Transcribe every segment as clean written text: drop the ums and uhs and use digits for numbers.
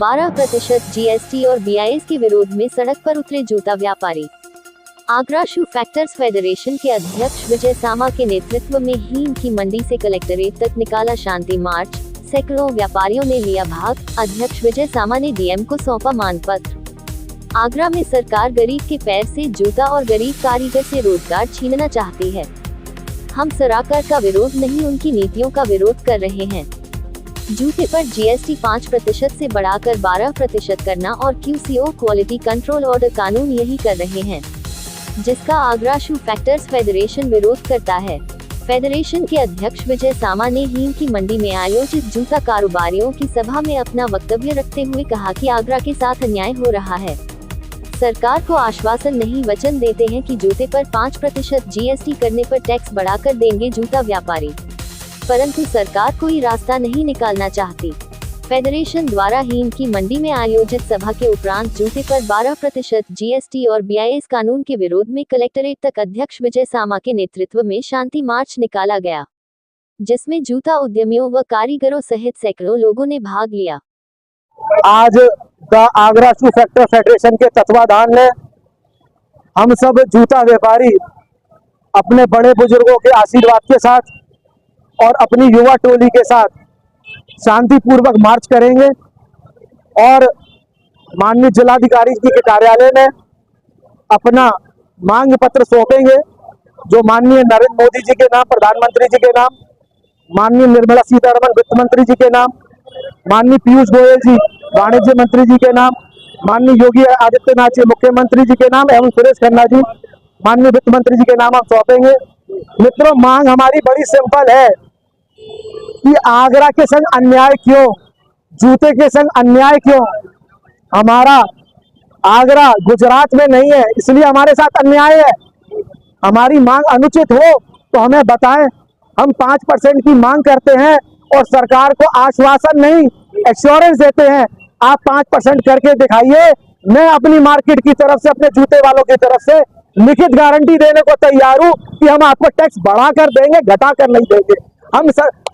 12% GST और BIS के विरोध में सड़क पर उतरे जूता व्यापारी। आगरा शू फैक्टर्स फेडरेशन के अध्यक्ष विजय सामा के नेतृत्व में हीम की मंडी से कलेक्ट्रेट तक निकाला शांति मार्च। सैकड़ों व्यापारियों ने लिया भाग। अध्यक्ष विजय सामा ने डीएम को सौंपा मांग पत्र। आगरा में सरकार गरीब के पैर से जूता और गरीब कारीगर से रोजगार छीनना चाहती है। हम सरकार का विरोध नहीं, उनकी नीतियों का विरोध कर रहे हैं। जूते पर जीएसटी 5% से बढ़ाकर 12% करना और QCO क्वालिटी कंट्रोल ऑर्डर कानून यही कर रहे हैं, जिसका आगरा शू फैक्टर्स फेडरेशन विरोध करता है। फेडरेशन के अध्यक्ष विजय सामा ने हीम की मंडी में आयोजित जूता कारोबारियों की सभा में अपना वक्तव्य रखते हुए कहा कि आगरा के साथ अन्याय हो रहा है। सरकार को आश्वासन नहीं, वचन देते हैं कि जूते पर 5% जीएसटी करने पर टैक्स बढ़ाकर देंगे जूता व्यापारी, परंतु सरकार कोई रास्ता नहीं निकालना चाहती। फेडरेशन द्वारा हीम की मंडी में आयोजित सभा के उपरांत जूते पर 12% जीएसटी और बीआईएस कानून के विरोध में कलेक्ट्रेट तक अध्यक्ष विजय सामा के नेतृत्व में शांति मार्च निकाला गया, जिसमें जूता उद्यमियों व कारीगरों सहित सैकड़ों लोगों ने भाग लिया। आज the Agra shoe factor federation के तत्वाधान में हम सब जूता व्यापारी अपने बड़े बुजुर्गों के आशीर्वाद के साथ और अपनी युवा टोली के साथ शांतिपूर्वक मार्च करेंगे और माननीय जिलाधिकारी जी के कार्यालय में अपना मांग पत्र सौंपेंगे, जो माननीय नरेंद्र मोदी जी के नाम, प्रधानमंत्री जी के नाम, माननीय निर्मला सीतारमण वित्त मंत्री जी के नाम, माननीय पीयूष गोयल जी वाणिज्य मंत्री जी के नाम, माननीय योगी आदित्यनाथ जी मुख्यमंत्री जी के नाम एवं सुरेश खन्ना जी माननीय वित्त मंत्री जी के नाम हम सौंपेंगे। मित्रों, मांग हमारी बड़ी सिंपल है कि आगरा के संग अन्याय क्यों, जूते के संग अन्याय क्यों। हमारा आगरा गुजरात में नहीं है, इसलिए हमारे साथ अन्याय है। हमारी मांग अनुचित हो तो हमें बताएं। हम 5% की मांग करते हैं और सरकार को आश्वासन नहीं, एश्योरेंस देते हैं, आप 5% करके दिखाइए। मैं अपनी मार्केट की तरफ से, अपने जूते वालों की तरफ से लिखित गारंटी देने को तैयार हूं कि हम आपको टैक्स बढ़ा कर देंगे, घटा कर नहीं देंगे।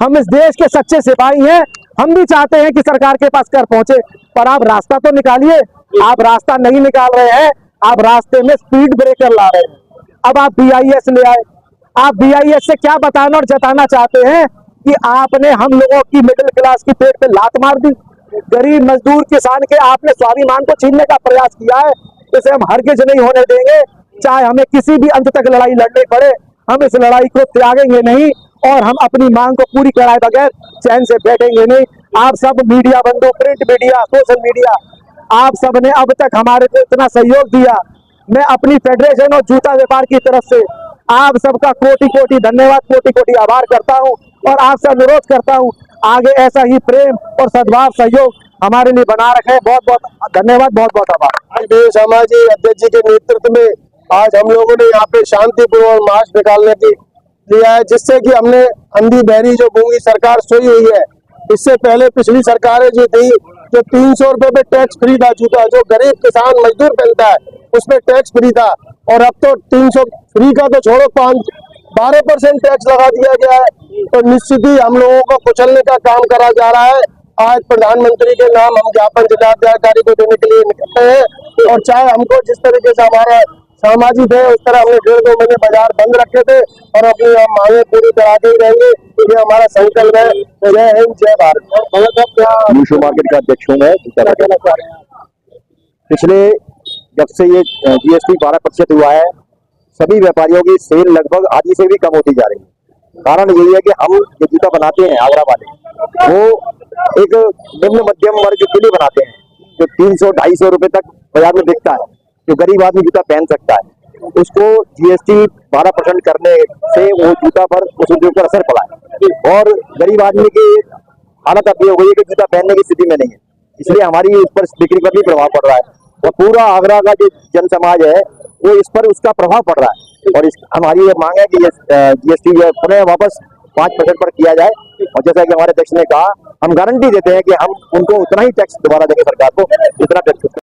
हम इस देश के सच्चे सिपाही हैं। हम भी चाहते हैं कि सरकार के पास कर पहुंचे, पर आप रास्ता तो निकालिए। आप रास्ता नहीं निकाल रहे हैं, आप रास्ते में स्पीड ब्रेकर ला रहे हैं। अब आप बीआईएस ले आए। आप बीआईएस से क्या बताना और जताना चाहते हैं कि आपने हम लोगों की मिडिल क्लास की पेट पे लात मार दी। गरीब मजदूर किसान के आपने स्वाभिमान को छीनने का प्रयास किया है। इसे हम हरगिज नहीं होने देंगे, चाहे हमें किसी भी अंत तक लड़ाई लड़नी पड़े। हम इस लड़ाई को त्यागेंगे नहीं और हम अपनी मांग को पूरी कराए बगैर चैन से बैठेंगे नहीं। आप सब मीडिया बंधु, प्रिंट मीडिया, सोशल मीडिया, आप सब ने अब तक हमारे को इतना सहयोग दिया। मैं अपनी फेडरेशन और जूता व्यापार की तरफ से आप सबका कोटि कोटि धन्यवाद, कोटि कोटि आभार करता हूं और आपसे अनुरोध करता हूं आगे ऐसा ही प्रेम और सद्भाव सहयोग हमारे लिए बना रखे। बहुत बहुत धन्यवाद, बहुत बहुत आभार। विजय सामा जी अध्यक्ष जी के नेतृत्व में आज हम लोगों ने यहाँ पे शांतिपूर्वक मार्च निकालने की लिया है, जिससे कि हमने अंधी बहरी जो गूंगी सरकार सोई हुई है, इससे पहले पिछली सरकारें जो थी, जो 300 रुपए पे टैक्स फ्री था जूता, जो गरीब किसान मजदूर पहनता है उसमें टैक्स फ्री था, और अब तो 300 फ्री का तो छोड़ो, 12% टैक्स लगा दिया गया है। तो निश्चित ही हम लोगों को कुचलने का काम करा जा रहा है। आज प्रधानमंत्री के नाम हम ज्ञापन जिलाधिकारी को देने के लिए निकलते हैं, और चाहे हमको जिस तरीके से हमारा सामाजिक है उस तरह हमने 1.5-2 महीने बाजार बंद रखे थे और अपनी मांगे पूरी कराते ही रहेंगे। ये हमारा संकल्प है। जय हिंद, जय भारत। शू मार्केट का अध्यक्ष हूँ मैं। पिछले जब से ये जीएसटी 12% हुआ है, सभी व्यापारियों की सेल लगभग आधी से भी कम होती जा रही है। कारण यही है कि हम जो जूता बनाते हैं आगरा वाले, वो एक निम्न मध्यम वर्ग के लिए बनाते हैं, जो 300-250 रुपए तक बाजार में बिकता है। जो गरीब आदमी जूता पहन सकता है, उसको जीएसटी 12% करने से वो जूता पर, उस उद्योग पर असर पड़ा है और गरीब आदमी की हालत अब ये हो गई है कि जूता पहनने की स्थिति में नहीं है। इसलिए हमारी इस पर बिक्री पर भी प्रभाव पड़ रहा है और पूरा आगरा का जो जन समाज है वो इस पर उसका प्रभाव पड़ रहा है। और हमारी ये मांग है कि जीएसटी पुनः वापस 5% पर किया जाए, और जैसा कि हमारे अध्यक्ष ने कहा, हम गारंटी देते हैं कि हम उनको उतना ही टैक्स दोबारा देंगे सरकार को जितना टैक्स